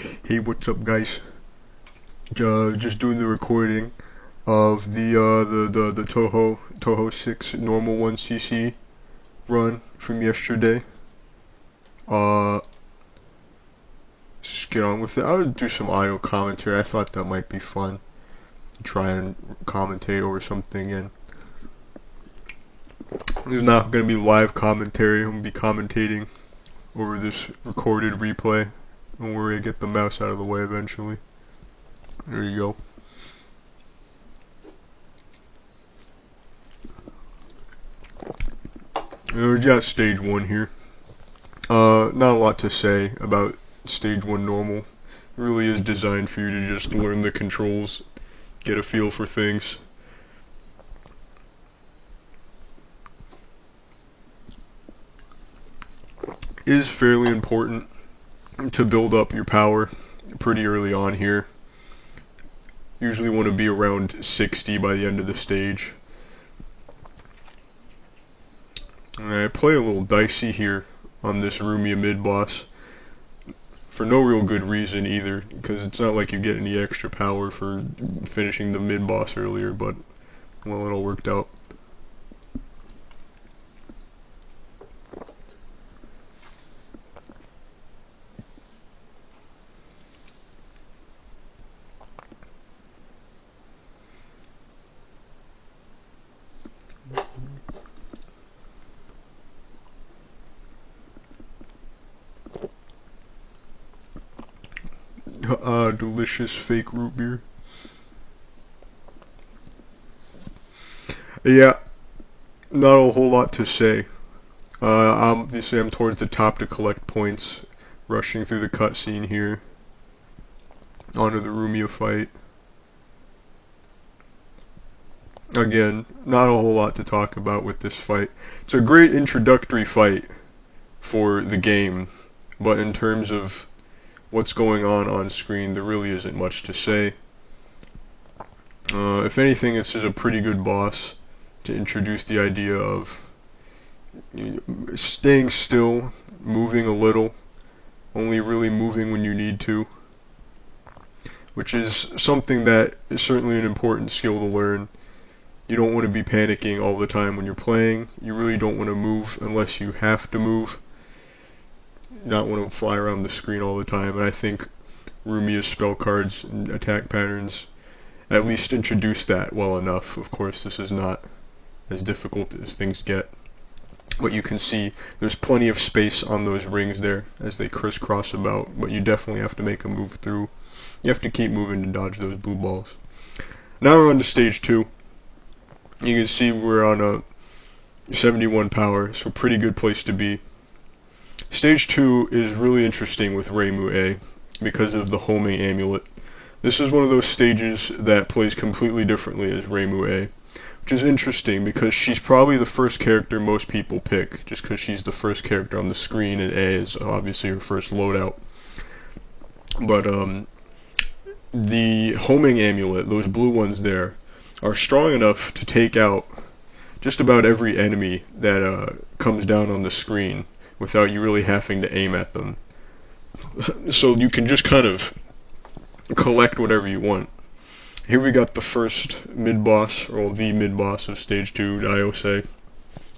Hey, what's up, guys? Just doing the recording of the touhou 6 normal 1cc run from yesterday. Just get on with it. I would do some audio commentary. I thought that might be fun. Try and commentate over something, and there's not going to be live commentary. I'm going to be commentating over this recorded replay. Don't worry, I get the mouse out of the way eventually. There you go. We got stage 1 here. Not a lot to say about stage 1 normal. It really is designed for you to just learn the controls, get a feel for things. It is fairly important to build up your power pretty early on here. Usually want to be around 60 by the end of the stage. And I play a little dicey here on this Rumia mid-boss for no real good reason either, because it's not like you get any extra power for finishing the mid-boss earlier, but well, it all worked out. Delicious fake root beer. Yeah, not a whole lot to say. Obviously I'm towards the top to collect points, rushing through the cutscene here, onto the Rumia fight. Again, not a whole lot to talk about with this fight. It's a great introductory fight for the game, but in terms of what's going on screen, there really isn't much to say. If anything, this is a pretty good boss to introduce the idea of staying still, moving a little, only really moving when you need to, which is something that is certainly an important skill to learn. You don't want to be panicking all the time when you're playing. You really don't want to move unless you have to move. You not want to fly around the screen all the time, and I think Rumia's spell cards and attack patterns at least introduce that well enough. Of course, this is not as difficult as things get, but you can see there's plenty of space on those rings there as they crisscross about, but you definitely have to make a move through. You have to keep moving to dodge those blue balls. Now we're on to stage 2. You can see we're on a 71 power, so a pretty good place to be. Stage 2 is really interesting with Reimu A because of the homing amulet. This is one of those stages that plays completely differently as Reimu A, which is interesting because she's probably the first character most people pick, just because she's the first character on the screen and A is obviously her first loadout. But the homing amulet, those blue ones there, are strong enough to take out just about every enemy that comes down on the screen without you really having to aim at them. So you can just kind of collect whatever you want. Here we got the first mid-boss, or the mid-boss of stage 2, Diose. This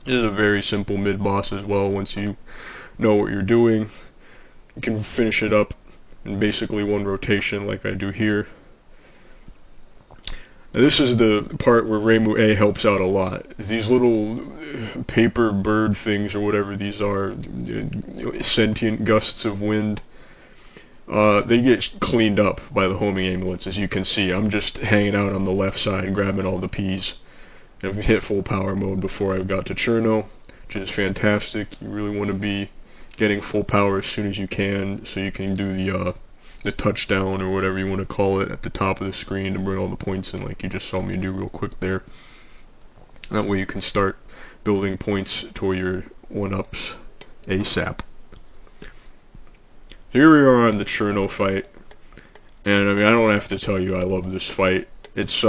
is a very simple mid-boss as well. Once you know what you're doing, you can finish it up in basically one rotation like I do here. Now this is the part where Reimu A helps out a lot. These little paper bird things, or whatever these are, sentient gusts of wind, they get cleaned up by the homing amulets. As you can see, I'm just hanging out on the left side grabbing all the peas. I've hit full power mode before I got to Cherno, which is fantastic. You really want to be getting full power as soon as you can, so you can do the touchdown, or whatever you want to call it, at the top of the screen to bring all the points in, like you just saw me do real quick there. That way you can start building points toward your 1-ups ASAP. Here we are on the Cherno fight, and I mean, I don't have to tell you I love this fight. It's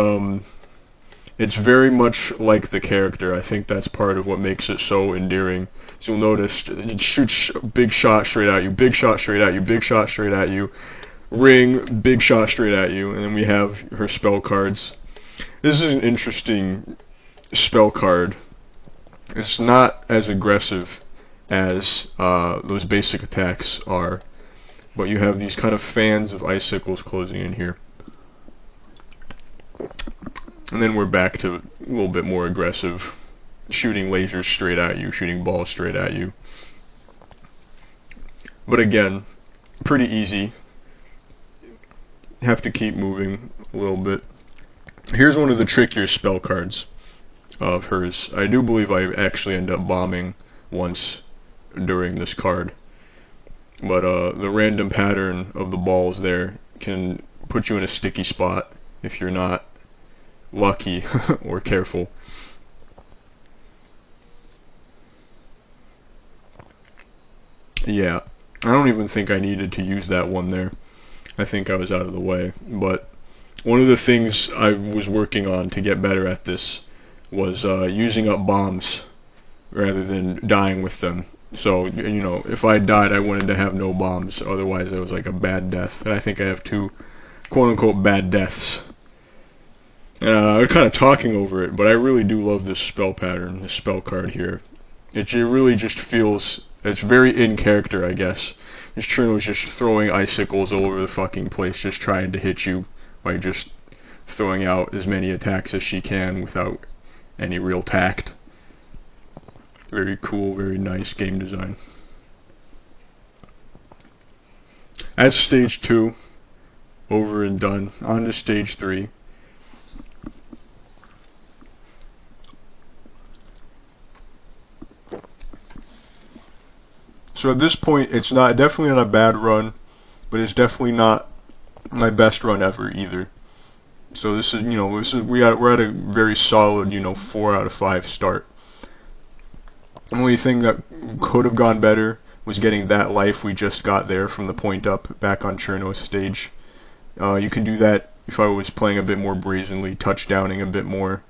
very much like the character. I think that's part of what makes it so endearing. So you'll notice it shoots big shot straight at you, big shot straight at you, big shot straight at you. ring, big shot straight at you, and then we have her spell cards. This is an interesting spell card. It's not as aggressive as those basic attacks are, but you have these kind of fans of icicles closing in here. And then we're back to a little bit more aggressive, shooting lasers straight at you, shooting balls straight at you. But again, pretty easy. Have to keep moving a little bit. Here's one of the trickier spell cards of hers. I do believe I actually end up bombing once during this card. But the random pattern of the balls there can put you in a sticky spot if you're not lucky or careful. Yeah, I don't even think I needed to use that one there. I think I was out of the way. But one of the things I was working on to get better at this was using up bombs rather than dying with them. So, you know, if I died, I wanted to have no bombs. Otherwise, it was like a bad death. And I think I have 2 quote-unquote bad deaths. I'm kind of talking over it, but I really do love this spell pattern, this spell card here. It really just feels, it's very in character, I guess. This Trina was just throwing icicles all over the fucking place, just trying to hit you by just throwing out as many attacks as she can without any real tact. Very cool, very nice game design. That's stage 2, over and done. On to stage 3. So at this point, it's definitely not a bad run, but it's definitely not my best run ever either. So this is, you know, we're at a very solid, you know, 4 out of 5 start. The only thing that could have gone better was getting that life we just got there from the point up back on Cherno's stage. You can do that if I was playing a bit more brazenly, touchdowning a bit more,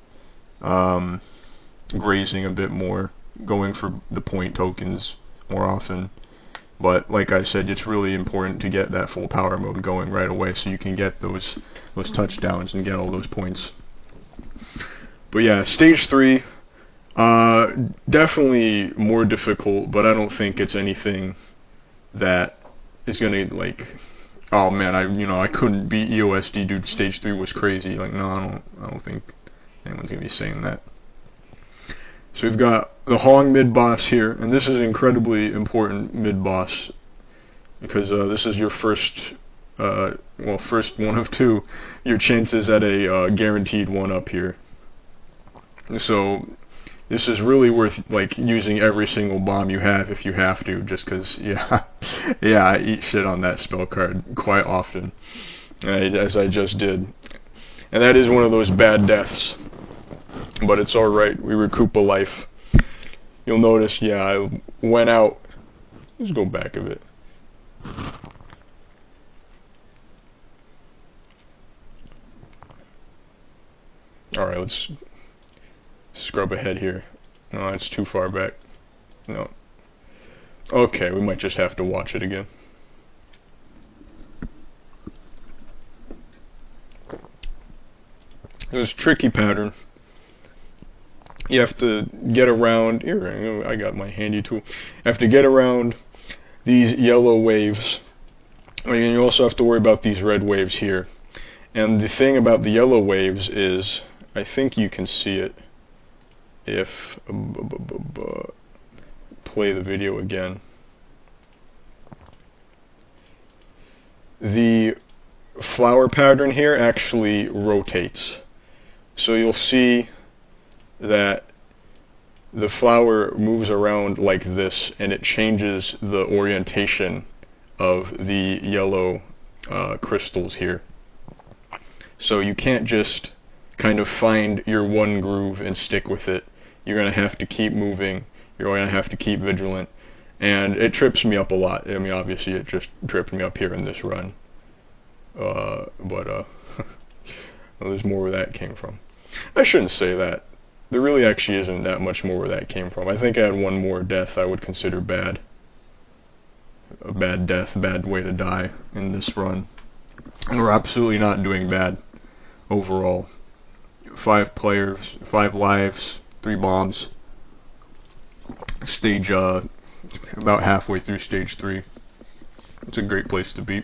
grazing a bit more, going for the point tokens more often. But like I said, it's really important to get that full power mode going right away so you can get those touchdowns and get all those points. But yeah, stage 3, definitely more difficult, but I don't think it's anything that is gonna, like, oh man, I couldn't beat EOSD, dude, stage 3 was crazy. Like, no, I don't think anyone's gonna be saying that. So we've got the Hong mid-boss here, and this is an incredibly important mid-boss, because this is your first one of 2, your chances at a guaranteed 1-up here. So this is really worth, like, using every single bomb you have if you have to, just because, yeah, I eat shit on that spell card quite often, as I just did. And that is one of those bad deaths. But it's alright, we recoup a life. You'll notice, yeah, I went out. Let's go back a bit. Alright, let's scrub ahead here. No, it's too far back. No. Okay, we might just have to watch it again. It was a tricky pattern. You have to get around, here, I got my handy tool. You have to get around these yellow waves. And you also have to worry about these red waves here. And the thing about the yellow waves is, I think you can see it if, play the video again. The flower pattern here actually rotates. So you'll see that the flower moves around like this, and it changes the orientation of the yellow crystals here. So you can't just kind of find your one groove and stick with it. You're going to have to keep moving. You're going to have to keep vigilant. And it trips me up a lot. I mean, obviously it just tripped me up here in this run. Well, there's more where that came from. I shouldn't say that. There really actually isn't that much more where that came from. I think I had one more death I would consider bad. A bad death, bad way to die in this run. And we're absolutely not doing bad overall. 5 players, 5 lives, 3 bombs. Stage, about halfway through stage 3. It's a great place to be.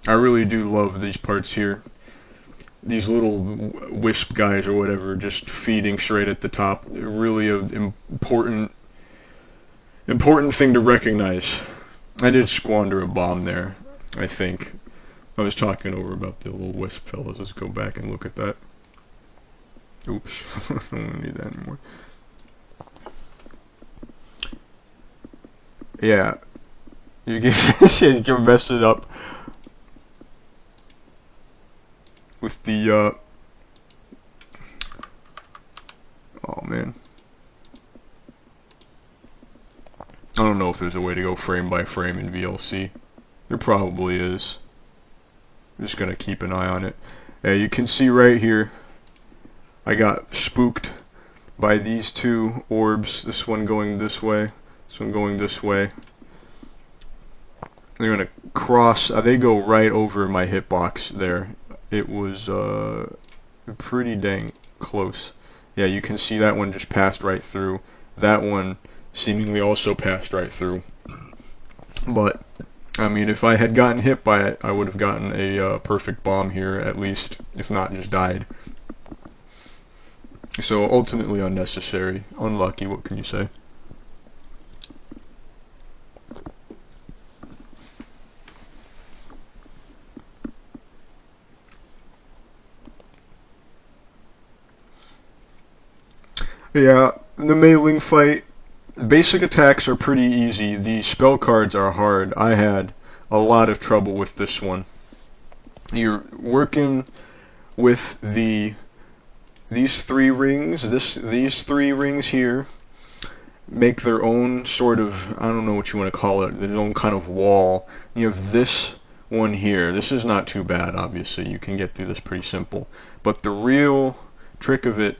I really do love these parts here. These little wisp guys or whatever just feeding straight at the top. Really an important thing to recognize. I did squander a bomb there, I think. I was talking over about the little wisp fellas. Let's go back and look at that. Oops. I don't need that anymore. Yeah. You can mess it up with the oh man. I don't know if there's a way to go frame by frame in VLC. There probably is. I'm just gonna keep an eye on it. You can see right here I got spooked by these 2 orbs. This one going this way, this one going this way. They're gonna cross, they go right over my hitbox there. It was pretty dang close. Yeah, you can see that one just passed right through. That one seemingly also passed right through. But, I mean, if I had gotten hit by it, I would have gotten a perfect bomb here, at least, if not just died. So, ultimately unnecessary. Unlucky, what can you say? Yeah, the mailing fight, basic attacks are pretty easy. The spell cards are hard. I had a lot of trouble with this one. You're working with these 3 rings. These 3 rings here make their own sort of, I don't know what you want to call it, their own kind of wall. You have this one here. This is not too bad, obviously. You can get through this pretty simple. But the real trick of it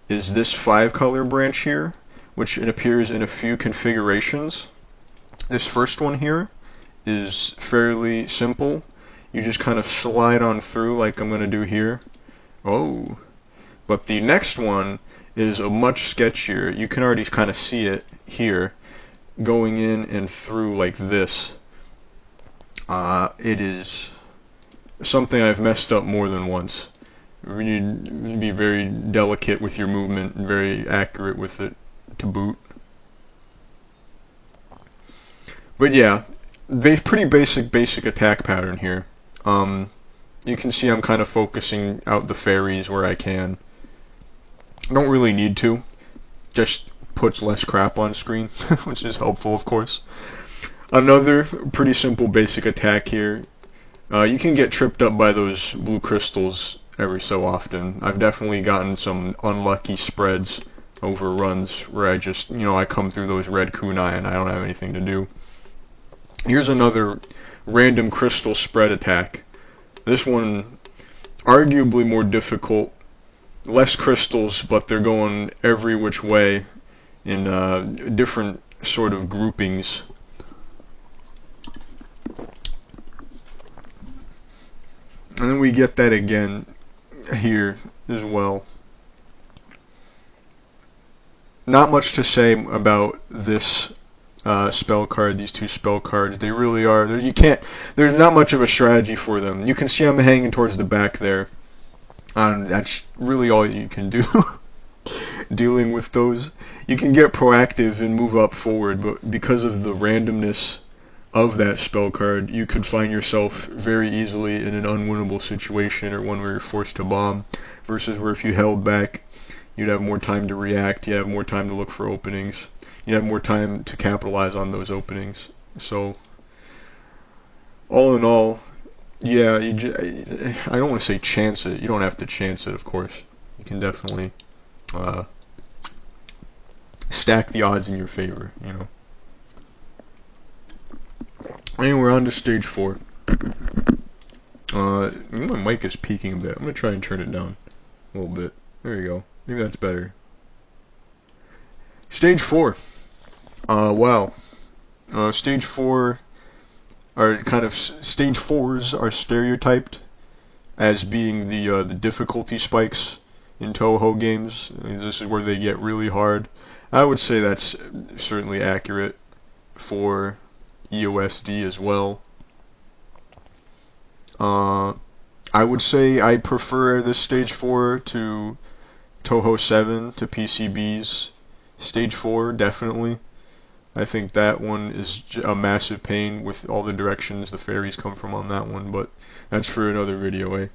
is this 5 color branch here, which it appears in a few configurations. This first one here is fairly simple. You just kind of slide on through like I'm going to do here. Oh. But the next one is a much sketchier. You can already kind of see it here, going in and through like this. It is something I've messed up more than once. You need to be very delicate with your movement and very accurate with it to boot. But yeah, pretty basic attack pattern here. You can see I'm kind of focusing out the fairies where I can. I don't really need to. Just puts less crap on screen, which is helpful, of course. Another pretty simple basic attack here. You can get tripped up by those blue crystals every so often. I've definitely gotten some unlucky spreads over runs where I just, I come through those red kunai and I don't have anything to do. Here's another random crystal spread attack. This one, arguably more difficult. Less crystals, but they're going every which way in different sort of groupings. And then we get that again here as well. Not much to say about this spell card, these 2 spell cards. They really are. There's not much of a strategy for them. You can see I'm hanging towards the back there. That's really all you can do dealing with those. You can get proactive and move up forward, but because of the randomness of that spell card, you could find yourself very easily in an unwinnable situation or one where you're forced to bomb, versus where if you held back, you'd have more time to react, you'd have more time to look for openings, you'd have more time to capitalize on those openings. So, all in all, yeah, I don't want to say chance it. You don't have to chance it, of course. You can definitely stack the odds in your favor, Anyway, we're on to stage 4. My mic is peaking a bit. I'm going to try and turn it down a little bit. There you go. Maybe that's better. Stage 4. Wow. Stage 4 are kind of stage 4s are stereotyped as being the difficulty spikes in touhou games. This is where they get really hard. I would say that's certainly accurate for EOSD as well. I would say I prefer this stage 4 to touhou 7 to PCB's stage 4, definitely. I think that one is a massive pain with all the directions the fairies come from on that one, but that's for another video,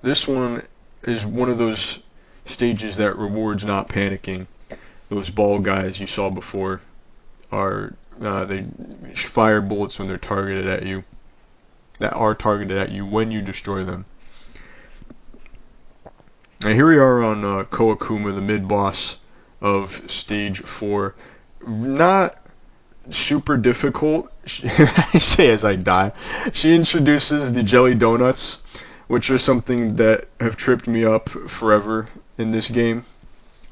This one is one of those stages that rewards not panicking. Those ball guys you saw before are they fire bullets when they're targeted at you. That are targeted at you when you destroy them. Now here we are on Koakuma, the mid-boss of stage 4. Not super difficult. I say as I die. She introduces the jelly donuts, which are something that have tripped me up forever in this game.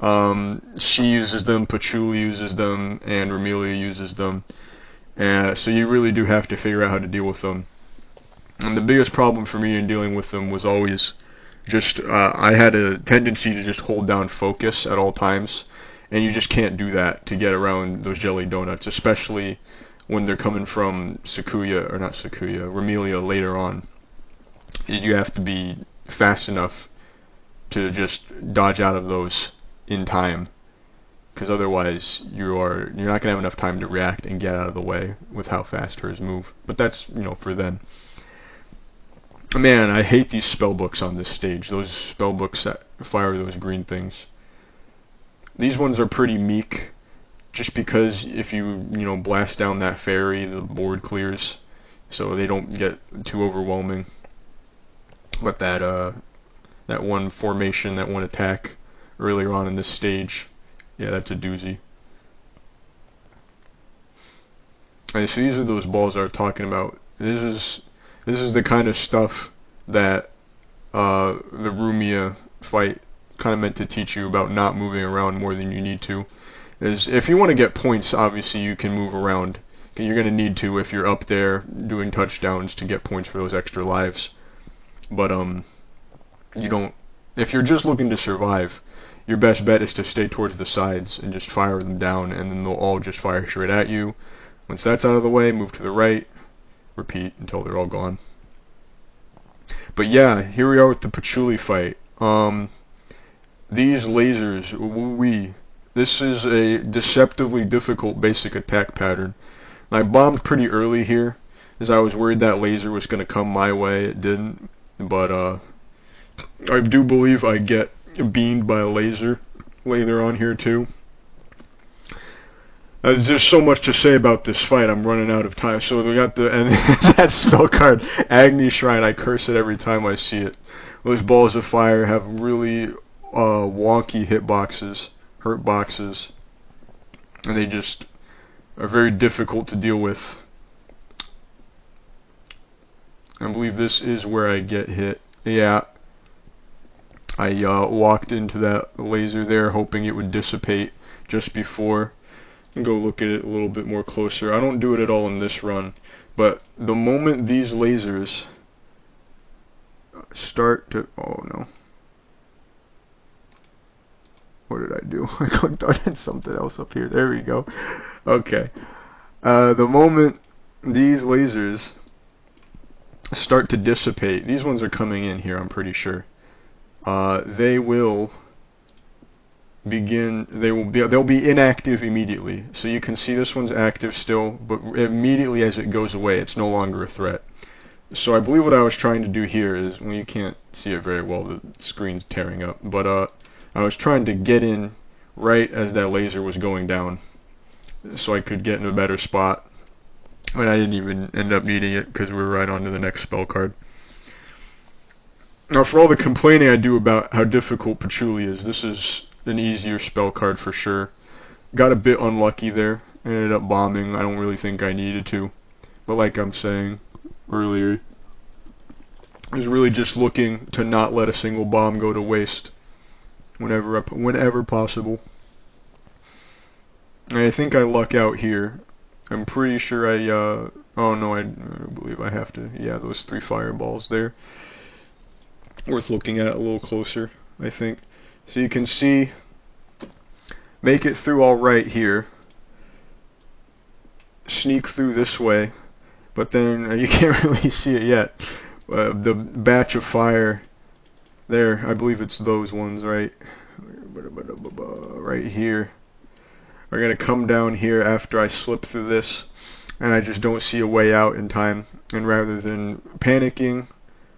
She uses them, Patchouli uses them, and Romelia uses them. So you really do have to figure out how to deal with them. And the biggest problem for me in dealing with them was always just, I had a tendency to just hold down focus at all times. And you just can't do that to get around those jelly donuts, especially when they're coming from Romelia later on. You have to be fast enough to just dodge out of those in time, because otherwise you're not gonna have enough time to react and get out of the way with how fast hers move. But that's, for then. Man, I hate these spell books on this stage. Those spell books that fire those green things. These ones are pretty meek, just because if you blast down that fairy, the board clears, so they don't get too overwhelming. But that one formation, that one attack earlier on in this stage, yeah, that's a doozy. Alright, so these are those balls I was talking about. This is the kind of stuff that the Rumia fight kind of meant to teach you about not moving around more than you need to. Is if you want to get points, obviously you can move around. You're going to need to if you're up there doing touchdowns to get points for those extra lives. But you don't. If you're just looking to survive, your best bet is to stay towards the sides and just fire them down, and then they'll all just fire straight at you. Once that's out of the way, move to the right, repeat until they're all gone. But yeah, here we are with the Patchouli fight. These lasers, this is a deceptively difficult basic attack pattern. I bombed pretty early here, as I was worried that laser was going to come my way. It didn't, but I do believe I get beamed by a laser later on here too. There's just so much to say about this fight, I'm running out of time. So we got that spell card, Agni Shrine, I curse it every time I see it. Those balls of fire have really wonky hurt boxes, and they just are very difficult to deal with. I believe this is where I get hit. Yeah, I walked into that laser there hoping it would dissipate just before. And go look at it a little bit more closer. I don't do it at all in this run, but the moment these lasers start to, oh no, what did I do? I clicked on something else up here. There we go. Okay, the moment these lasers start to dissipate, these ones are coming in here, I'm pretty sure. They will begin, they'll be inactive immediately. So you can see this one's active still, but immediately as it goes away, it's no longer a threat. So I believe what I was trying to do here is, well, you can't see it very well, the screen's tearing up, but I was trying to get in right as that laser was going down, so I could get in a better spot. And I didn't even end up needing it, because we were right on to the next spell card. Now, for all the complaining I do about how difficult Patchouli is, this is an easier spell card for sure. Got a bit unlucky there. Ended up bombing. I don't really think I needed to. But like I'm saying earlier, I was really just looking to not let a single bomb go to waste whenever possible. I think I luck out here. I'm pretty sure oh no, I believe I have to, yeah, those 3 fireballs there. Worth looking at a little closer, I think. So you can see, make it through alright here. Sneak through this way, but then you can't really see it yet. The batch of fire there, I believe it's those ones, right? Right here. Are going to come down here after I slip through this, and I just don't see a way out in time. And rather than panicking,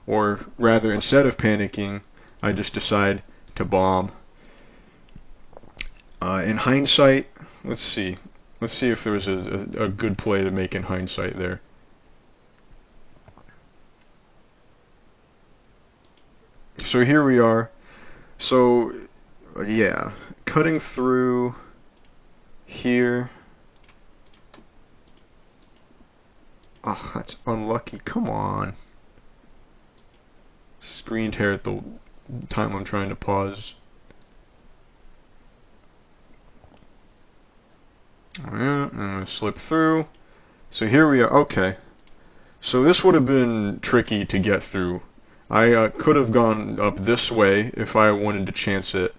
or rather instead of panicking, I just decide to bomb. In hindsight, let's see if there was a good play to make in hindsight there. So here we are. So yeah, cutting through here. Oh, that's unlucky. Come on. Screen tear at the time I'm trying to pause. Yeah, I'm gonna slip through. So here we are. Okay. So this would have been tricky to get through. I could have gone up this way if I wanted to chance it.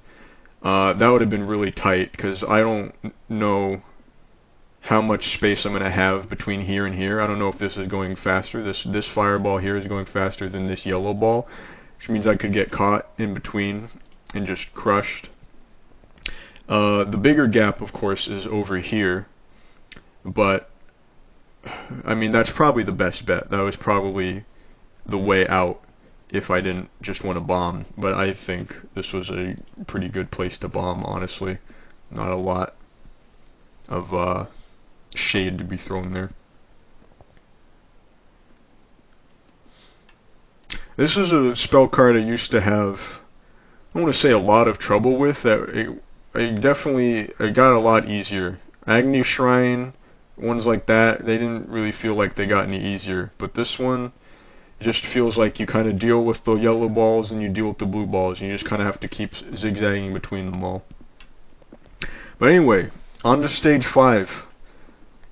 That would have been really tight because I don't know how much space I'm going to have between here and here. I don't know if this is going faster. This fireball here is going faster than this yellow ball, which means I could get caught in between and just crushed. The bigger gap, of course, is over here, but I mean that's probably the best bet. That was probably the way out if I didn't just want to bomb, but I think this was a pretty good place to bomb, honestly. Not a lot of shade to be thrown there. This is a spell card I used to have, I don't want to say a lot of trouble with. It got a lot easier. Agni Shrine, ones like that, they didn't really feel like they got any easier, but this one just feels like you kind of deal with the yellow balls and you deal with the blue balls, and you just kind of have to keep zigzagging between them all. But anyway, on to stage 5.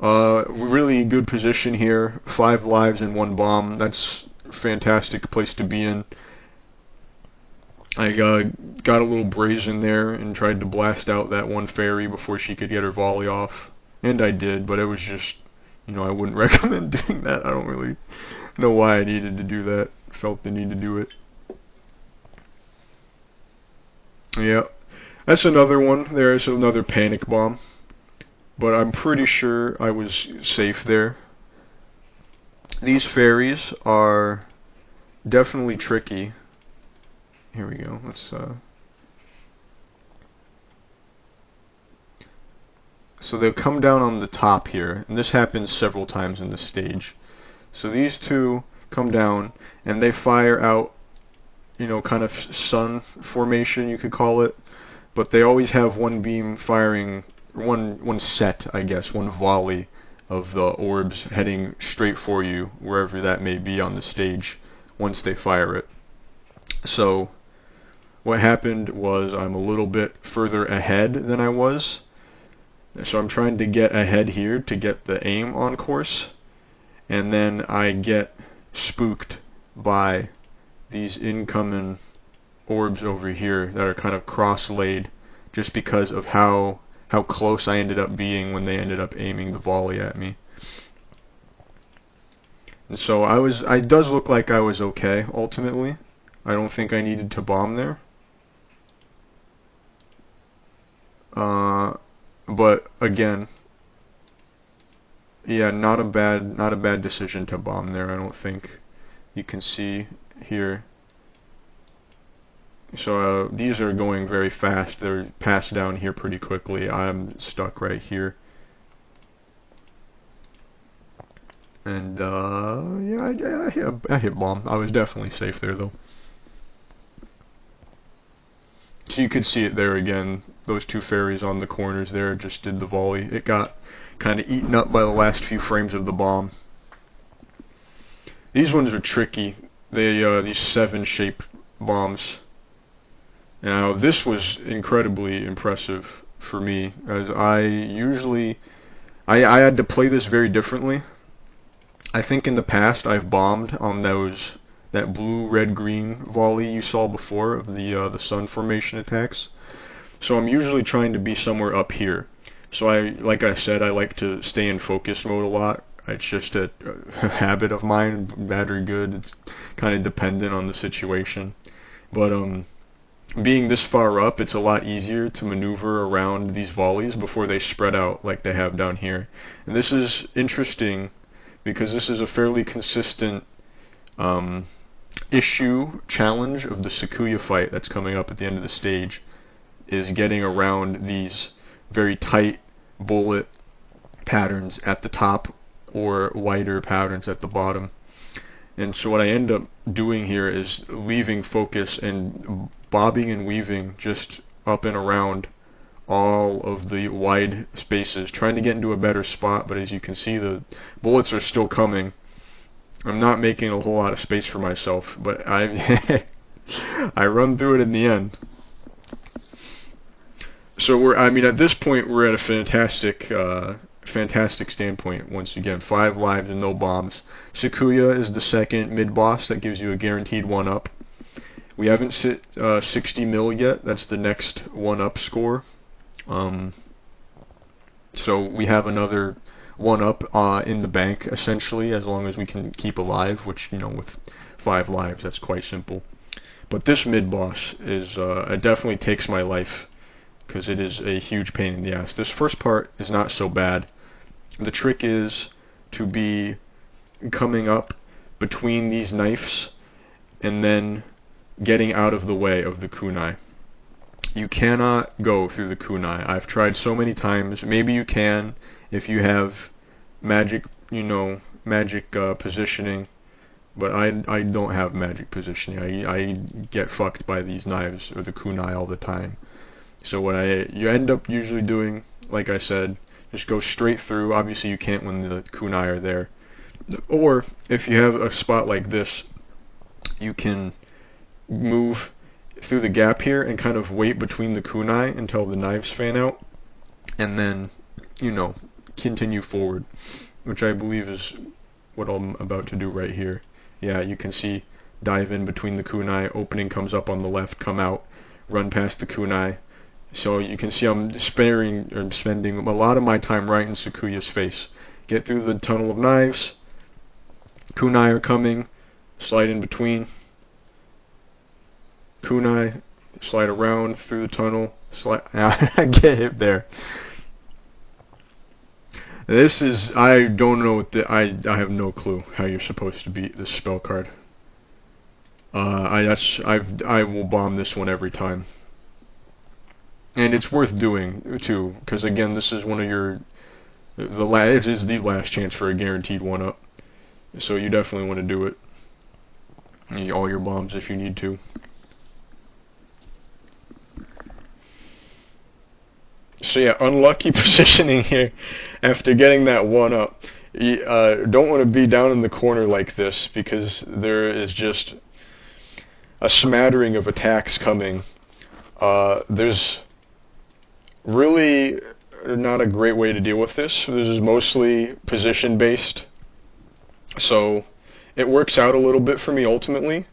Really good position here. 5 lives and 1 bomb. That's a fantastic place to be in. I got a little brazen there and tried to blast out that one fairy before she could get her volley off. And I did, but it was just, I wouldn't recommend doing that. I don't really know why I needed to do that. Felt the need to do it. Yeah, that's another one. There's another panic bomb, but I'm pretty sure I was safe there. These fairies are definitely tricky. Here we go. Let's so they'll come down on the top here, and this happens several times in the stage. So these two come down and they fire out, kind of sun formation, you could call it, but they always have one beam firing, one set, I guess, one volley of the orbs heading straight for you, wherever that may be on the stage, once they fire it. So what happened was I'm a little bit further ahead than I was, so I'm trying to get ahead here to get the aim on course, and then I get spooked by these incoming orbs over here that are kind of cross-laid just because of how close I ended up being when they ended up aiming the volley at me. And so it does look like I was okay ultimately. I don't think I needed to bomb there. But again, yeah, not a bad decision to bomb there, I don't think. You can see here. So these are going very fast. They're passed down here pretty quickly. I'm stuck right here. And yeah, I hit bomb. I was definitely safe there though. So you could see it there again. Those 2 fairies on the corners there just did the volley. It got kind of eaten up by the last few frames of the bomb. These ones are tricky. These 7 shape bombs. Now this was incredibly impressive for me, as I had to play this very differently. I think in the past I've bombed on that blue, red, green volley you saw before of the sun formation attacks. So I'm usually trying to be somewhere up here. So like I said, I like to stay in focus mode a lot. It's just a habit of mine, bad or good. It's kind of dependent on the situation. But being this far up, it's a lot easier to maneuver around these volleys before they spread out like they have down here. And this is interesting because this is a fairly consistent challenge of the Sakuya fight that's coming up at the end of the stage, is getting around these very tight bullet patterns at the top or wider patterns at the bottom. And so what I end up doing here is leaving focus and bobbing and weaving just up and around all of the wide spaces, trying to get into a better spot, but as you can see, the bullets are still coming. I'm not making a whole lot of space for myself, but I run through it in the end. So at this point we're at a fantastic standpoint. Once again, 5 lives and no bombs. Sakuya is the second mid-boss that gives you a guaranteed 1-up. We haven't hit 60 mil yet. That's the next 1-up score. So we have another 1-up in the bank, essentially, as long as we can keep alive, which, with 5 lives, that's quite simple. But this mid-boss it definitely takes my life, because it is a huge pain in the ass. This first part is not so bad. The trick is to be coming up between these knives and then getting out of the way of the kunai. You cannot go through the kunai. I've tried so many times. Maybe you can if you have magic, positioning, but I don't have magic positioning. I get fucked by these knives or the kunai all the time. So what you end up usually doing, like I said, just go straight through. Obviously you can't when the kunai are there. Or if you have a spot like this, you can move through the gap here and kind of wait between the kunai until the knives fan out, and then, continue forward, which I believe is what I'm about to do right here. Yeah, you can see, dive in between the kunai, opening comes up on the left, come out, run past the kunai. So you can see I'm spending a lot of my time right in Sakuya's face. Get through the tunnel of knives, kunai are coming, slide in between, kunai, slide around through the tunnel, I get hit there. I don't know I have no clue how you're supposed to beat this spell card. I will bomb this one every time. And it's worth doing too, because again, this is one of it is the last chance for a guaranteed 1-up. So you definitely want to do it. You need all your bombs if you need to. So yeah, unlucky positioning here after getting that 1-up. You don't want to be down in the corner like this, because there is just a smattering of attacks coming. There's really not a great way to deal with this. This is mostly position based, so it works out a little bit for me ultimately,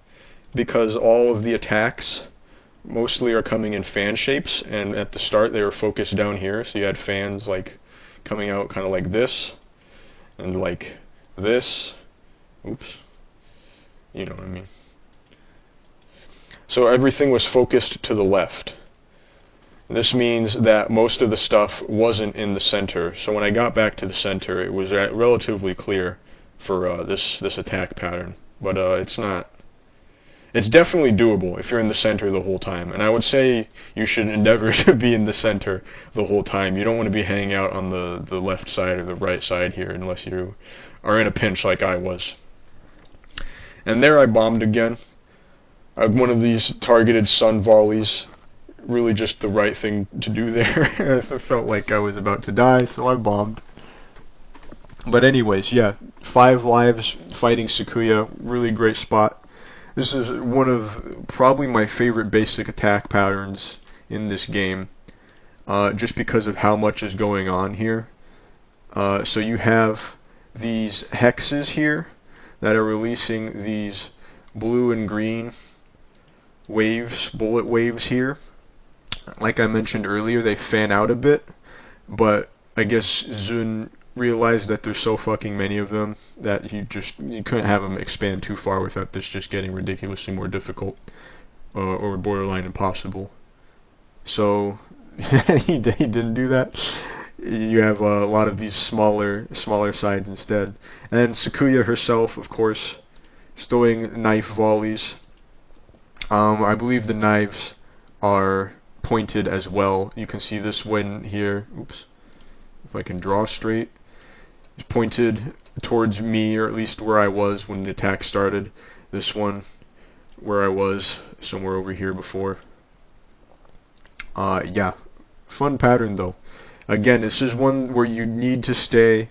because all of the attacks mostly are coming in fan shapes, and at the start they were focused down here, so you had fans like coming out kind of like this and like this. Oops, you know what I mean. So everything was focused to the left. This means that most of the stuff wasn't in the center, so when I got back to the center it was relatively clear for this attack pattern. But it's not. It's definitely doable if you're in the center the whole time, and I would say you should endeavor to be in the center the whole time. You don't want to be hanging out on the left side or the right side here unless you are in a pinch like I was. And there I bombed again. One of these targeted sun volleys, really just the right thing to do there. I felt like I was about to die, so I bombed. But anyways, yeah, 5 lives fighting Sakuya, really great spot. This is one of probably my favorite basic attack patterns in this game. just because of how much is going on here. So you have these hexes here that are releasing these blue and green waves, bullet waves here. Like I mentioned earlier, they fan out a bit, but I guess Zun realized that there's so fucking many of them that you couldn't have them expand too far without this just getting ridiculously more difficult, or borderline impossible. So he didn't do that. You have a lot of these smaller sides instead. And then Sakuya herself, of course, is throwing knife volleys. I believe the knives are pointed as well. You can see this one here. Oops. If I can draw straight. It's pointed towards me, or at least where I was when the attack started. This one, where I was, somewhere over here before. Yeah. Fun pattern though. Again, this is one where you need to stay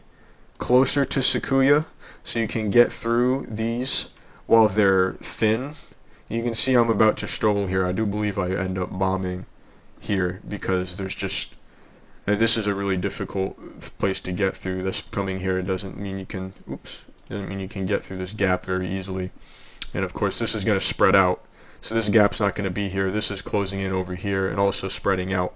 closer to Sakuya so you can get through these while they're thin. You can see I'm about to struggle here. I do believe I end up bombing here because there's just... this is a really difficult place to get through. This coming here doesn't mean you can... doesn't mean you can get through this gap very easily. And of course this is going to spread out. So this gap's not going to be here. This is closing in over here and also spreading out.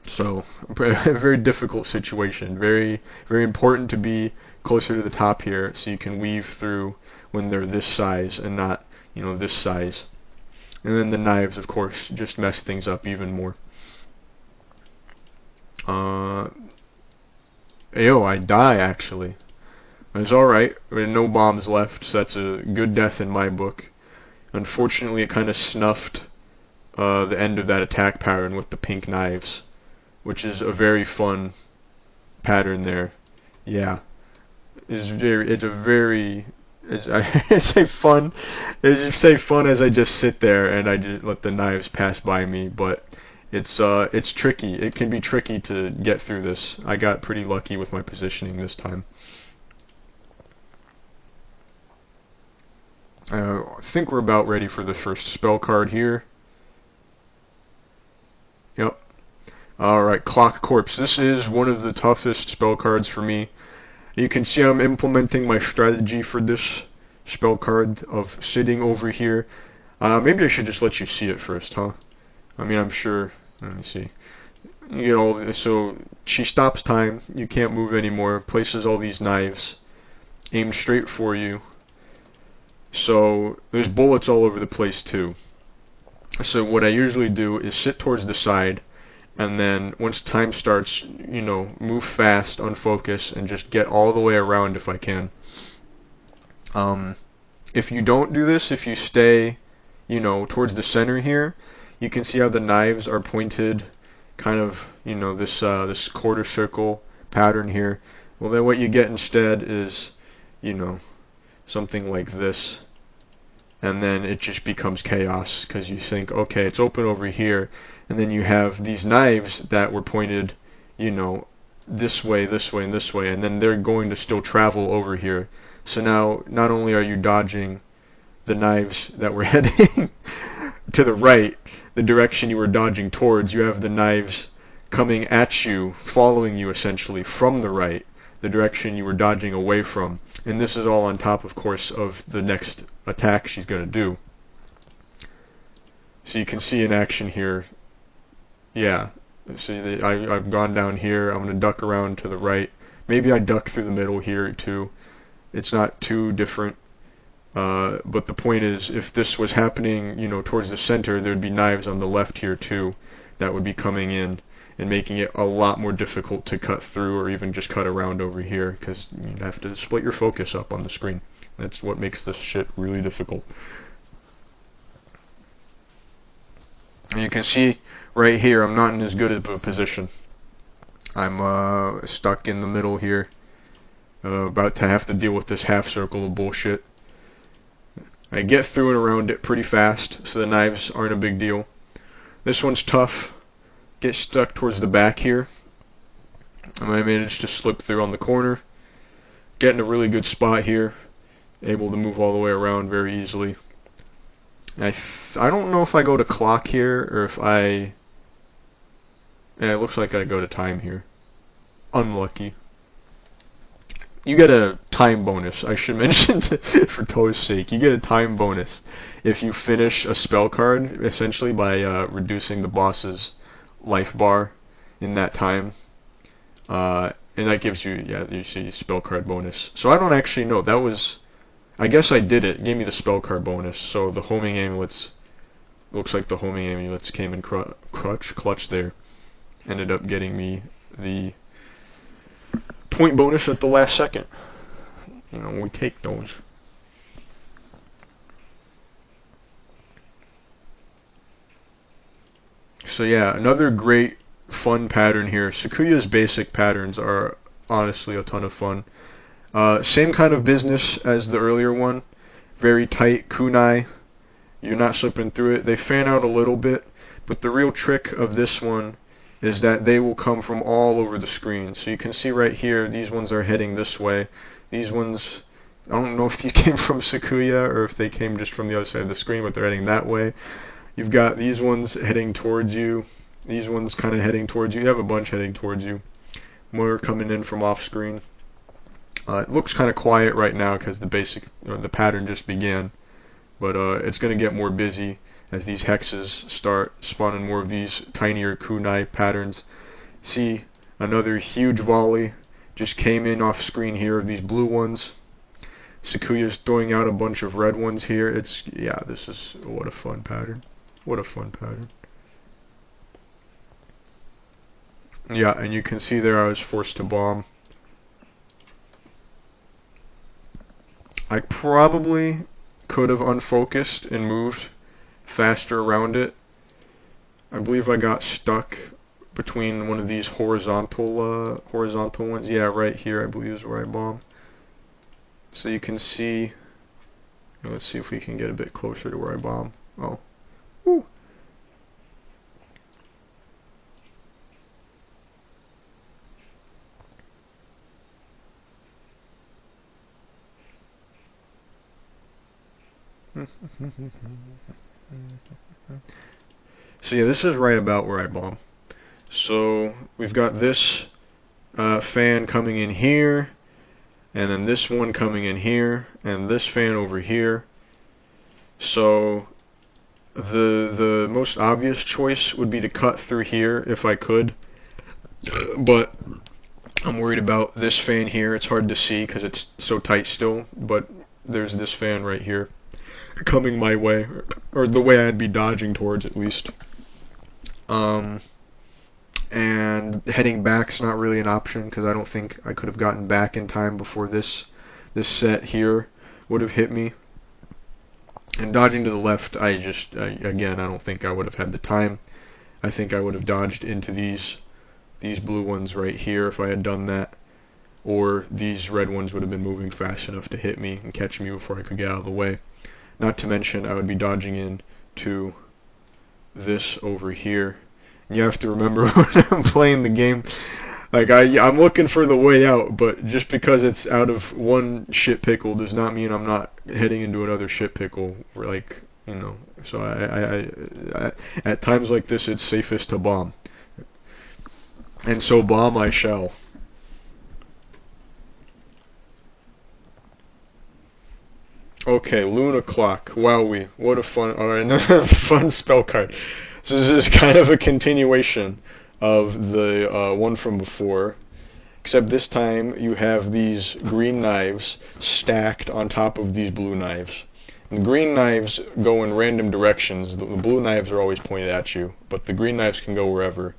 So, a very difficult situation. Very, very important to be closer to the top here so you can weave through when they're this size and not, this size. And then the knives, of course, just mess things up even more. Ayo, I die actually. It's alright. No bombs left, so that's a good death in my book. Unfortunately, it kind of snuffed the end of that attack pattern with the pink knives, which is a very fun pattern there. Yeah, it's say fun as I just sit there and I just let the knives pass by me, but it's tricky. It can be tricky to get through this. I got pretty lucky with my positioning this time. I think we're about ready for the first spell card here. Yep. Alright, Clock Corpse. This is one of the toughest spell cards for me. You can see I'm implementing my strategy for this spell card of sitting over here. Maybe I should just let you see it first, huh? I mean, I'm sure... Let me see. So she stops time. You can't move anymore. Places all these knives. Aims straight for you. So there's bullets all over the place too. So what I usually do is sit towards the side, and then once time starts, move fast, unfocus, and just get all the way around if I can. If you don't do this, if you stay, towards the center here, you can see how the knives are pointed, kind of, this quarter circle pattern here. Well, then what you get instead is, something like this. And then it just becomes chaos because you think, okay, it's open over here, and then you have these knives that were pointed, this way, this way, and this way, and then they're going to still travel over here. So now, not only are you dodging the knives that were heading to the right, the direction you were dodging towards, you have the knives coming at you, following you essentially from the right, the direction you were dodging away from. And this is all on top, of course, of the next attack she's going to do. So you can see in action here. Yeah. See, I've gone down here. I'm going to duck around to the right. Maybe I duck through the middle here too. It's not too different. But the point is, if this was happening, towards the center, there'd be knives on the left here too that would be coming in and making it a lot more difficult to cut through or even just cut around over here, because you'd have to split your focus up on the screen. That's what makes this shit really difficult. And you can see right here, I'm not in as good of a position. I'm stuck in the middle here, about to have to deal with this half circle of bullshit. I get through and around it pretty fast, so the knives aren't a big deal. This one's tough. Get stuck towards the back here. And I managed to slip through on the corner. Get in a really good spot here. Able to move all the way around very easily. I don't know if I go to clock here or if I Yeah, it looks like I go to time here. Unlucky. You get a time bonus. I should mention for Touhou's sake, you get a time bonus if you finish a spell card, essentially by reducing the boss's life bar in that time. And that gives you, yeah, you see spell card bonus. So I don't actually know. That was, I guess I did it. It gave me the spell card bonus. So the homing amulets, looks like the homing amulets came in clutch there. Ended up getting me the point bonus at the last second. You know, we take those. So yeah, another great fun pattern here. Sakuya's basic patterns are honestly a ton of fun. Same kind of business as the earlier one. Very tight kunai. You're not slipping through it. They fan out a little bit, but the real trick of this one is that they will come from all over the screen. So you can see right here, these ones are heading this way. These ones, I don't know if these came from Sakuya or if they came just from the other side of the screen, but they're heading that way. You've got these ones heading towards you. These ones kind of heading towards you. You have a bunch heading towards you. More coming in from off screen. It looks kind of quiet right now because the pattern just began. But it's going to get more busy as these hexes start spawning more of these tinier kunai patterns. See, another huge volley just came in off screen here of these blue ones. Sakuya's throwing out a bunch of red ones here. Yeah, this is, what a fun pattern. What a fun pattern. Yeah, and you can see there I was forced to bomb. I probably could have unfocused and moved faster around it. I believe I got stuck between one of these horizontal ones. Yeah, right here I believe is where I bombed. So you can see, let's see if we can get a bit closer to where I bomb. Oh. Woo. So yeah, this is right about where I bomb. So we've got this fan coming in here, and then this one coming in here, and this fan over here. So the most obvious choice would be to cut through here if I could, but I'm worried about this fan here. It's hard to see because it's so tight still, but there's this fan right here coming my way, or the way I'd be dodging towards at least. And heading back's not really an option because I don't think I could have gotten back in time before this set here would have hit me. And dodging to the left, again, I don't think I would have had the time. I think I would have dodged into these blue ones right here if I had done that, or these red ones would have been moving fast enough to hit me and catch me before I could get out of the way. Not to mention, I would be dodging in to this over here. And you have to remember when I'm playing the game, like I'm looking for the way out, but just because it's out of one shit pickle does not mean I'm not heading into another shit pickle. Like, you know, so I at times like this, it's safest to bomb, and so bomb I shall. Okay, Luna Clock. Wowee, what a fun, alright, fun spell card. So this is kind of a continuation of the one from before, except this time you have these green knives stacked on top of these blue knives. And the green knives go in random directions. The blue knives are always pointed at you, but the green knives can go wherever.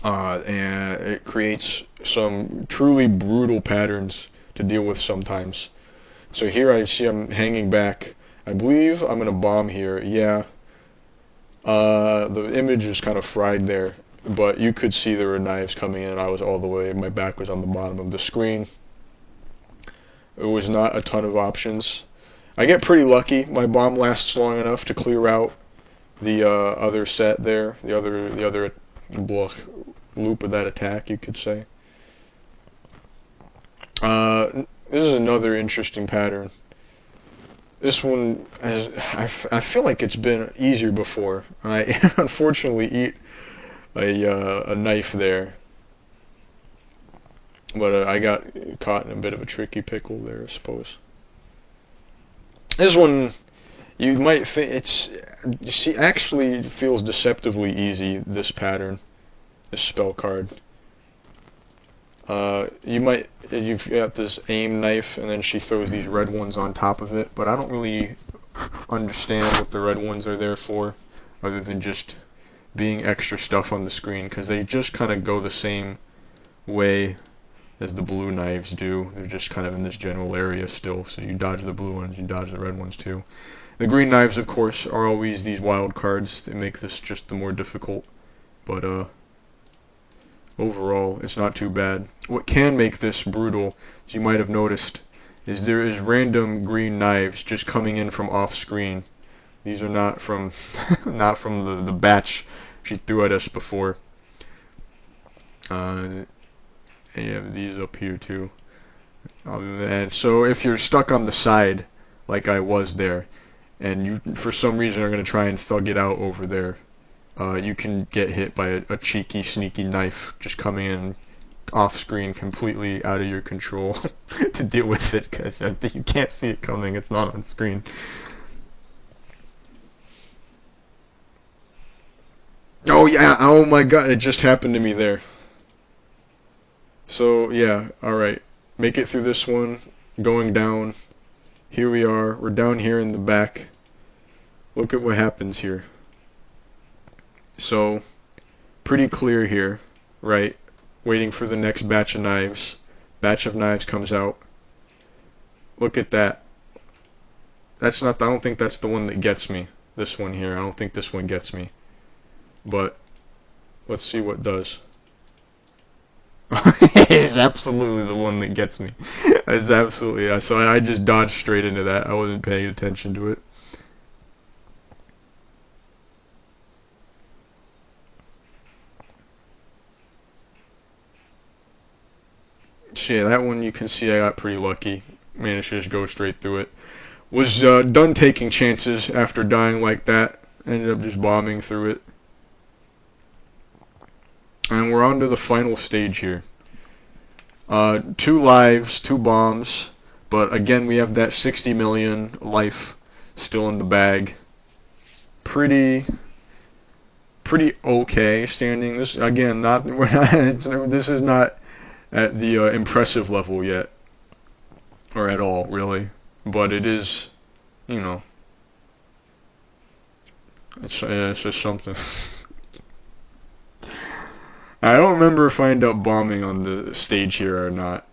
And it creates some truly brutal patterns to deal with sometimes. So here I see I'm hanging back. I believe I'm going to bomb here. Yeah. The image is kind of fried there, but you could see there were knives coming in. I was all the way, my back was on the bottom of the screen. It was not a ton of options. I get pretty lucky. My bomb lasts long enough to clear out the other set there, the other loop of that attack, you could say. This is another interesting pattern. This one, I feel like it's been easier before. I unfortunately eat a knife there. But I got caught in a bit of a tricky pickle there, I suppose. This one, you might think you see, actually it feels deceptively easy, this pattern, this spell card. You've got this aim knife, and then she throws these red ones on top of it, but I don't really understand what the red ones are there for, other than just being extra stuff on the screen, because they just kind of go the same way as the blue knives do. They're just kind of in this general area still, so you dodge the blue ones, you dodge the red ones too. The green knives, of course, are always these wild cards that make this just the more difficult, but overall, it's not too bad. What can make this brutal, as you might have noticed, is there is random green knives just coming in from off screen. These are not from not from the batch she threw at us before. And you have these up here too. And so if you're stuck on the side, like I was there, and you for some reason are going to try and thug it out over there, you can get hit by a cheeky, sneaky knife just coming in off screen, completely out of your control to deal with it, because you can't see it coming, it's not on screen. Oh yeah, oh my god, it just happened to me there. So yeah, alright, make it through this one, going down. Here we are, we're down here in the back. Look at what happens here. So, pretty clear here, right? Waiting for the next batch of knives. Batch of knives comes out. Look at that. That's not, I don't think that's the one that gets me. This one here, I don't think this one gets me. But, let's see what does. It's absolutely the one that gets me. It's absolutely, so I just dodged straight into that. I wasn't paying attention to it. So yeah, that one you can see I got pretty lucky. Managed to just go straight through it. Was done taking chances after dying like that. Ended up just bombing through it. And we're on to the final stage here. 2 lives, 2 bombs, but again we have that 60 million life still in the bag. Pretty okay standing. This again, this is not at the impressive level yet, or at all really, but it is, you know, it's just something. I don't remember if I ended up bombing on the stage here or not.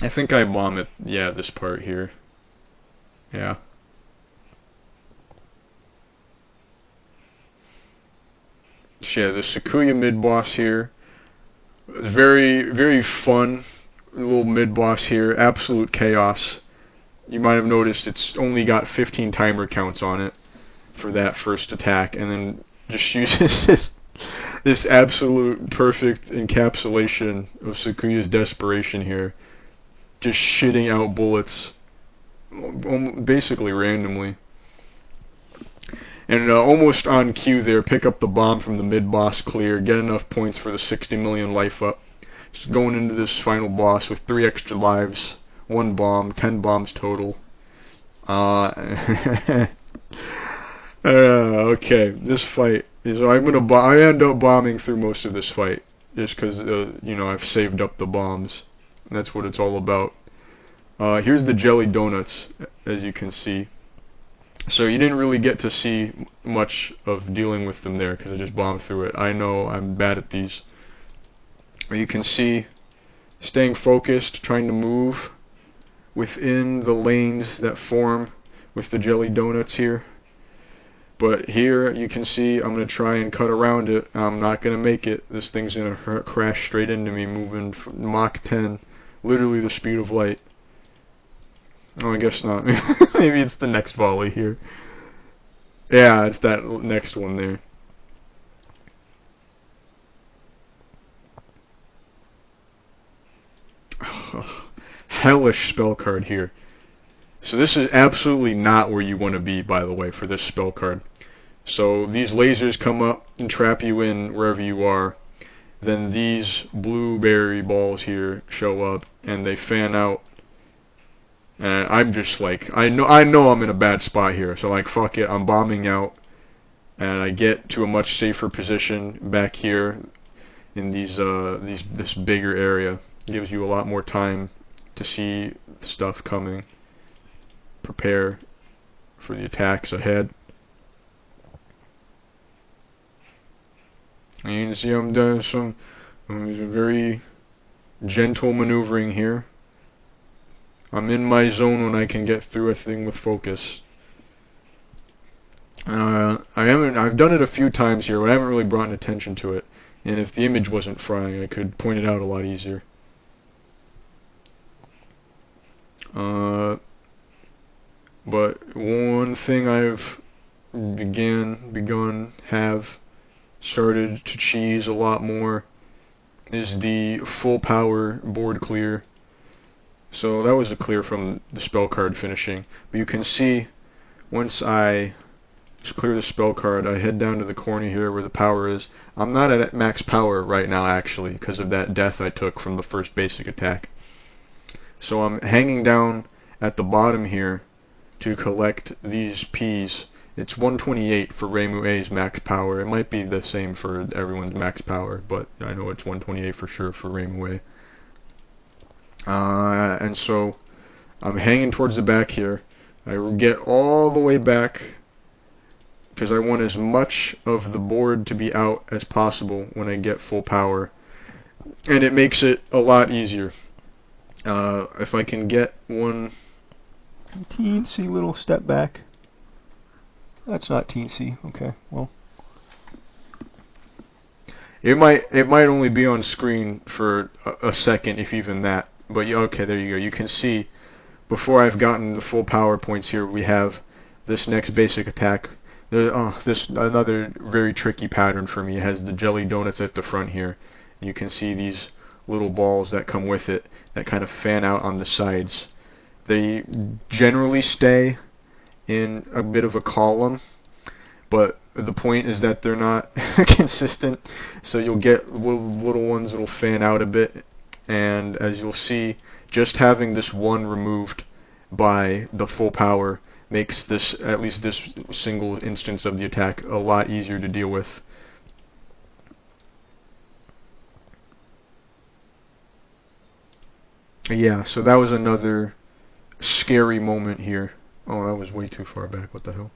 I think I bomb it, yeah, this part here. Yeah. So yeah, the Sakuya mid-boss here. Very, very fun little mid-boss here. Absolute chaos. You might have noticed it's only got 15 timer counts on it for that first attack, and then just uses this absolute perfect encapsulation of Sakuya's desperation here. Just shitting out bullets basically randomly. And almost on cue there, pick up the bomb from the mid-boss clear, get enough points for the 60 million life up. Just going into this final boss with 3 extra lives, 1 bomb, 10 bombs total. Okay, this fight is, I end up bombing through most of this fight, just because, you know, I've saved up the bombs. And that's what it's all about. Here's the jelly donuts, as you can see. So you didn't really get to see much of dealing with them there, because I just bombed through it. I know I'm bad at these. But you can see, staying focused, trying to move within the lanes that form with the jelly donuts here. But here you can see I'm going to try and cut around it. I'm not going to make it. This thing's going to crash straight into me, moving Mach 10, literally the speed of light. Oh, I guess not. Maybe it's the next volley here. Yeah, it's that next one there. Hellish spell card here. So this is absolutely not where you want to be, by the way, for this spell card. So these lasers come up and trap you in wherever you are. Then these blueberry balls here show up and they fan out. And I'm just like, I know I'm in a bad spot here. So like, fuck it, I'm bombing out. And I get to a much safer position back here in this bigger area. Gives you a lot more time to see stuff coming. Prepare for the attacks ahead. And you can see I'm doing some very gentle maneuvering here. I'm in my zone when I can get through a thing with focus. I've done it a few times here, but I haven't really brought attention to it. And if the image wasn't frying, I could point it out a lot easier. But one thing I've started to cheese a lot more is the full power board clear. So that was a clear from the spell card finishing. But you can see once I clear the spell card, I head down to the corner here where the power is. I'm not at max power right now actually because of that death I took from the first basic attack. So I'm hanging down at the bottom here to collect these P's. It's 128 for Reimu A's max power. It might be the same for everyone's max power, but I know it's 128 for sure for Reimu A. And so I'm hanging towards the back here. I get all the way back because I want as much of the board to be out as possible when I get full power. And it makes it a lot easier. If I can get one teensy little step back. That's not teensy. Okay, well. It might only be on screen for a second, if even that. But okay, there you go. You can see before I've gotten the full power points here, we have this next basic attack. This another very tricky pattern for me. It has the jelly donuts at the front here. You can see these little balls that come with it that kind of fan out on the sides. They generally stay in a bit of a column, but the point is that they're not consistent, so you'll get little ones that'll fan out a bit, and as you'll see, just having this one removed by the full power makes this, at least this single instance of the attack, a lot easier to deal with. Yeah, so that was another scary moment here. Oh, that was way too far back. What the hell?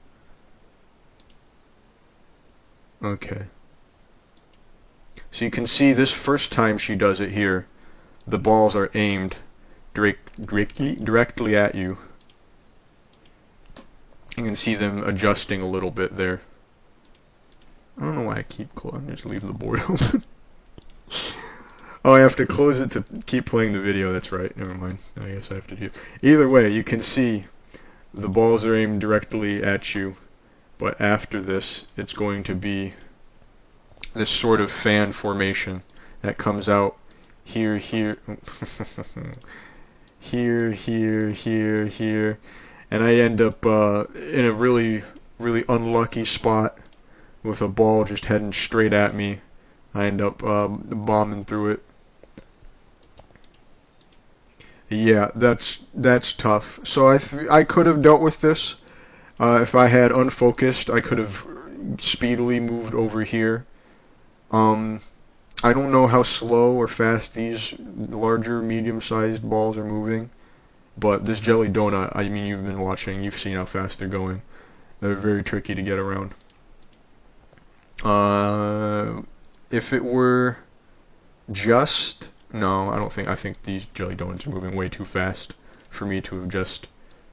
Okay. So you can see this first time she does it here, the balls are aimed directly at you. You can see them adjusting a little bit there. I don't know why I keep closing. Just leave the board open. Oh, I have to close it to keep playing the video. That's right. Never mind. I guess I have to do. Either way, you can see the balls are aimed directly at you, but after this, it's going to be this sort of fan formation that comes out here, here, here, here, here, here, and I end up in a really unlucky spot with a ball just heading straight at me. I end up bombing through it. Yeah, that's tough. So I could have dealt with this if I had unfocused. I could have speedily moved over here. I don't know how slow or fast these larger, medium-sized balls are moving, but this jelly donut, I mean, you've been watching, you've seen how fast they're going. They're very tricky to get around. If it were just... No, I think these jelly donuts are moving way too fast for me to have just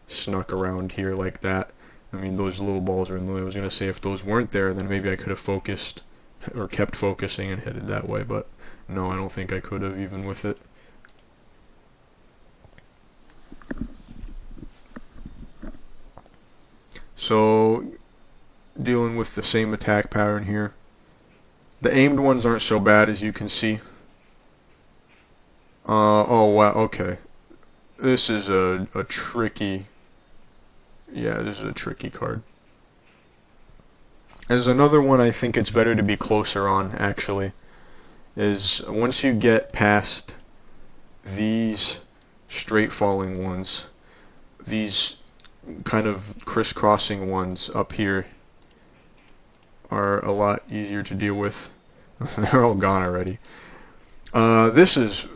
snuck around here like that. I mean, those little balls are in the way. I was going to say if those weren't there, then maybe I could have focused or kept focusing and headed that way, but no, I don't think I could have even with it. So, dealing with the same attack pattern here. The aimed ones aren't so bad, as you can see. Oh wow, okay. This is a tricky... Yeah, this is a tricky card. There's another one I think it's better to be closer on, actually, is once you get past these straight falling ones, these kind of crisscrossing ones up here are a lot easier to deal with. They're all gone already. This is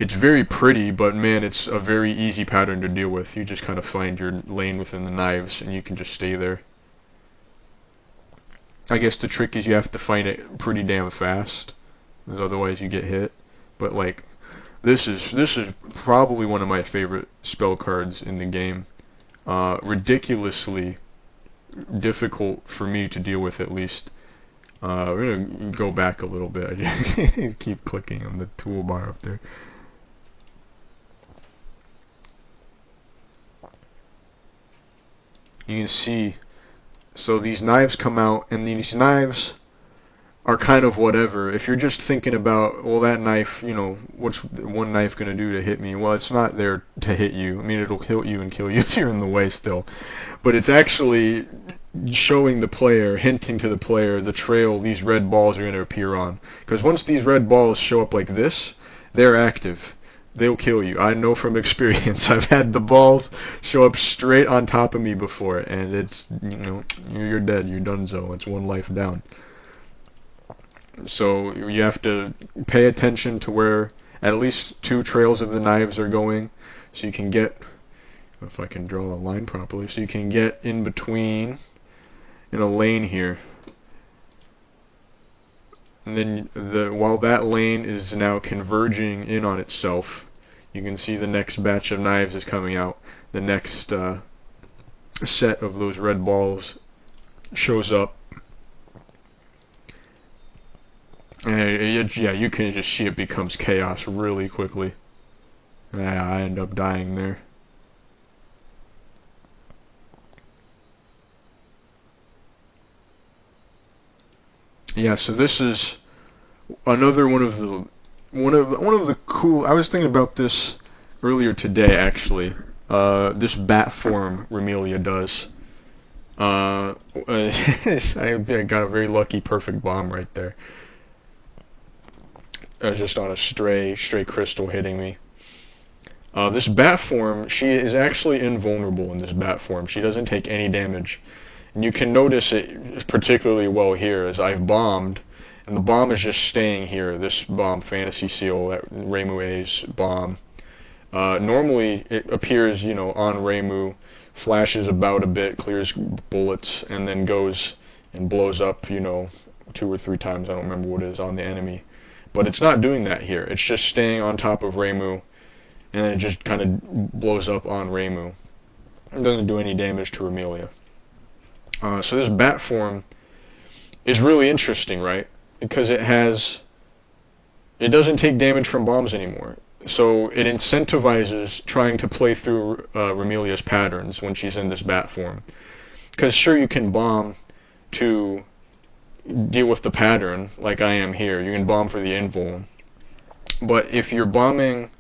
it's very pretty, but man, it's a very easy pattern to deal with. You just kind of find your lane within the knives, and you can just stay there. I guess the trick is you have to find it pretty damn fast, because otherwise you get hit. But like, this is probably one of my favorite spell cards in the game. Ridiculously difficult for me to deal with, at least. We're gonna go back a little bit. I keep clicking on the toolbar up there. You can see, so these knives come out, and these knives are kind of whatever. If you're just thinking about, well, that knife, you know, what's one knife going to do to hit me? Well, it's not there to hit you. I mean, it'll hit you and kill you if you're in the way still. But it's actually showing the player, hinting to the player, the trail these red balls are going to appear on. Because once these red balls show up like this, they're active. They'll kill you. I know from experience. I've had the balls show up straight on top of me before, and it's, you know, you're dead. You're donezo. It's one life down. So you have to pay attention to where at least two trails of the knives are going, so you can get, if I can draw the line properly, so you can get in between in a lane here. And then while that lane is now converging in on itself, you can see the next batch of knives is coming out. The next set of those red balls shows up. And yeah, you can just see it becomes chaos really quickly. I end up dying there. Yeah, so this is another one of the cool. I was thinking about this earlier today, actually. This bat form Remelia does. I got a very lucky perfect bomb right there. Just on a stray crystal hitting me. This bat form, she is actually invulnerable in this bat form. She doesn't take any damage. And you can notice it particularly well here as I've bombed, and the bomb is just staying here. This bomb, Fantasy Seal, that Reimu's bomb. Normally it appears, you know, on Reimu, flashes about a bit, clears bullets, and then goes and blows up, you know, 2 or 3 times, I don't remember what it is, on the enemy. But it's not doing that here. It's just staying on top of Reimu, and then it just kind of blows up on Reimu. It doesn't do any damage to Remelia. So this bat form is really interesting, right? Because it doesn't take damage from bombs anymore. So it incentivizes trying to play through Remelia's patterns when she's in this bat form. Because sure, you can bomb to deal with the pattern, like I am here. You can bomb for the invul. But if you're bombing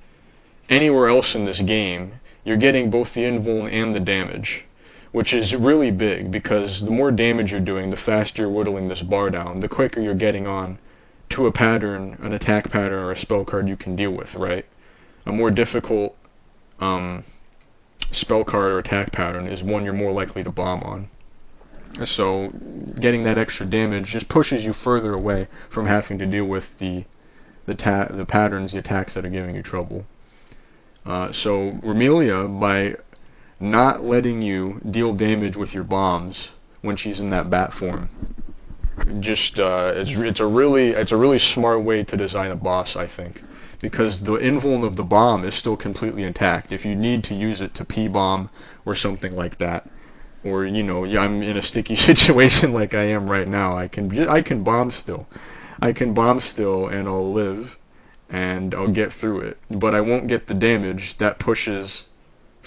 anywhere else in this game, you're getting both the invul and the damage, which is really big, because the more damage you're doing, the faster you're whittling this bar down, the quicker you're getting on to a pattern, an attack pattern, or a spell card you can deal with, right? A more difficult spell card or attack pattern is one you're more likely to bomb on. So getting that extra damage just pushes you further away from having to deal with the patterns, the attacks that are giving you trouble. So Remelia, by not letting you deal damage with your bombs when she's in that bat form, just it's a really smart way to design a boss, I think, because the invuln of the bomb is still completely intact. If you need to use it to P-bomb or something like that, or, you know, I'm in a sticky situation like I am right now, I can bomb still. I can bomb still, and I'll live, and I'll get through it. But I won't get the damage that pushes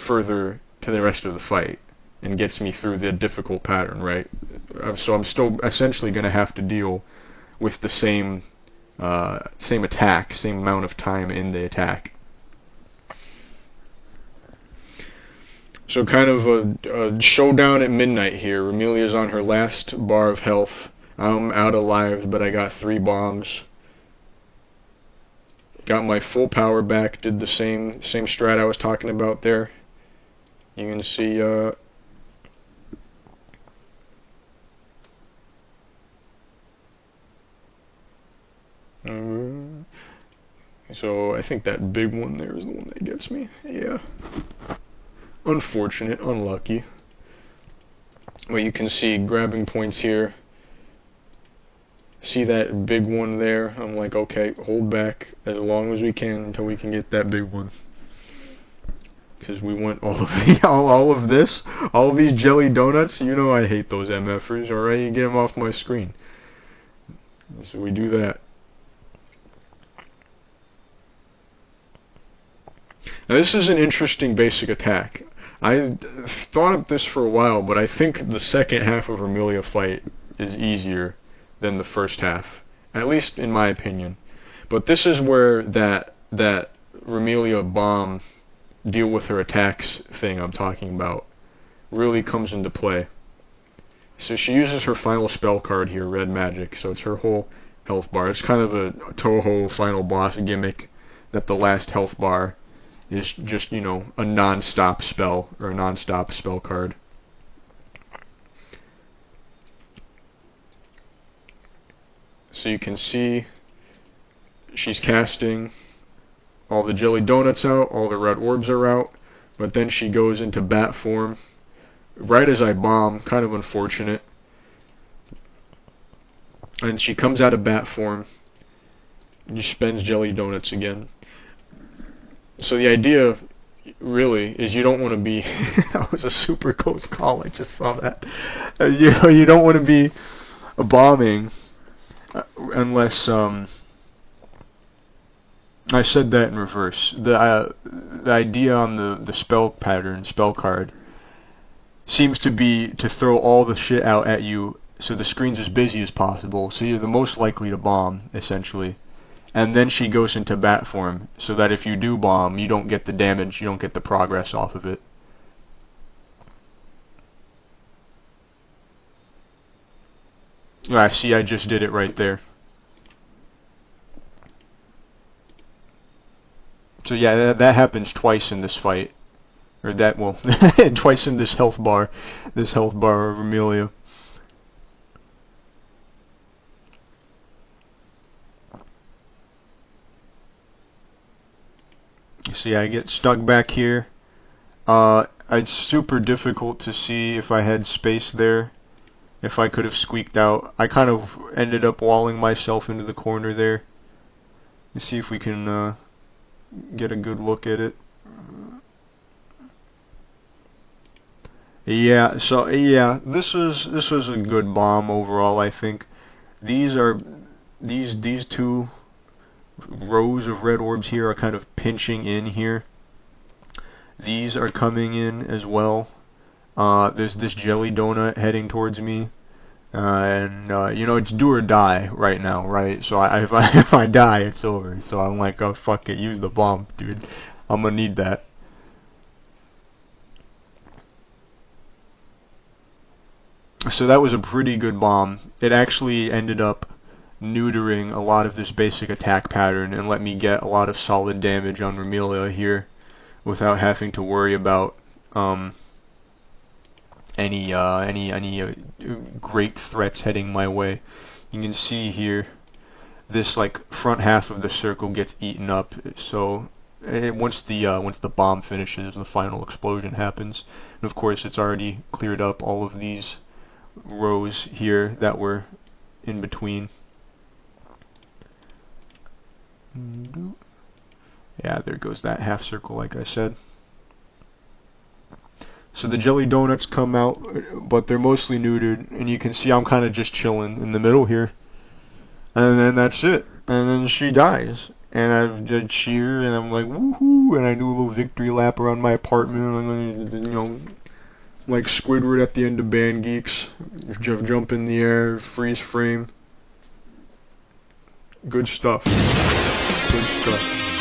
further to the rest of the fight and gets me through the difficult pattern, right? So I'm still essentially going to have to deal with the same attack, same amount of time in the attack. So kind of a showdown at midnight here. Remelia's on her last bar of health. I'm out of lives, but I got 3 bombs. Got my full power back. Did the same strat I was talking about there. You can see so I think that big one there is the one that gets me. Yeah. Unfortunate, unlucky. Well, you can see grabbing points here. See that big one there? I'm like, okay, hold back as long as we can until we can get that big one. Because we want all of this, all of these jelly donuts. You know I hate those MFers. Alright, you get them off my screen. So we do that. Now this is an interesting basic attack. I thought of this for a while, but I think the second half of Remelia fight is easier than the first half, at least in my opinion. But this is where that Remelia bomb deal with her attacks thing I'm talking about really comes into play. So she uses her final spell card here, Red Magic, so it's her whole health bar. It's kind of a Touhou final boss gimmick that the last health bar is just, you know, a non-stop spell, or a non-stop spell card. So you can see she's casting all the jelly donuts out, all the red orbs are out, but then she goes into bat form right as I bomb, kind of unfortunate. And she comes out of bat form and she spends jelly donuts again. So the idea really is you don't want to be that was a super close call, I just saw that. You don't want to be bombing unless I said that in reverse. The idea on the spell pattern, spell card, seems to be to throw all the shit out at you so the screen's as busy as possible, so you're the most likely to bomb, essentially. And then she goes into bat form, so that if you do bomb, you don't get the damage, you don't get the progress off of it. I see, I just did it right there. So yeah, that happens twice in this fight. Or that, well, twice in this health bar of Remelia. See, I get stuck back here. It's super difficult to see if I had space there, if I could have squeaked out. I kind of ended up walling myself into the corner there. Let's see if we can get a good look at it. Yeah, so yeah, this was a good bomb overall, I think. These two rows of red orbs here are kind of pinching in here. These are coming in as well. There's this jelly donut heading towards me, and you know, it's do or die right now, right? So if I die, it's over. So I'm like, oh fuck it, use the bomb, dude. I'm gonna need that. So that was a pretty good bomb. It actually ended up neutering a lot of this basic attack pattern and let me get a lot of solid damage on Remelia here without having to worry about any great threats heading my way. You can see here this like front half of the circle gets eaten up. So once the bomb finishes, the final explosion happens, and of course it's already cleared up all of these rows here that were in between. Yeah, there goes that half circle, like I said. So the jelly donuts come out, but they're mostly neutered, and you can see I'm kind of just chilling in the middle here. And then that's it. And then she dies. And I did cheer, and I'm like, woohoo! And I do a little victory lap around my apartment, and you know, like Squidward at the end of Band Geeks. Jump in the air, freeze frame. Good stuff. Good stuff.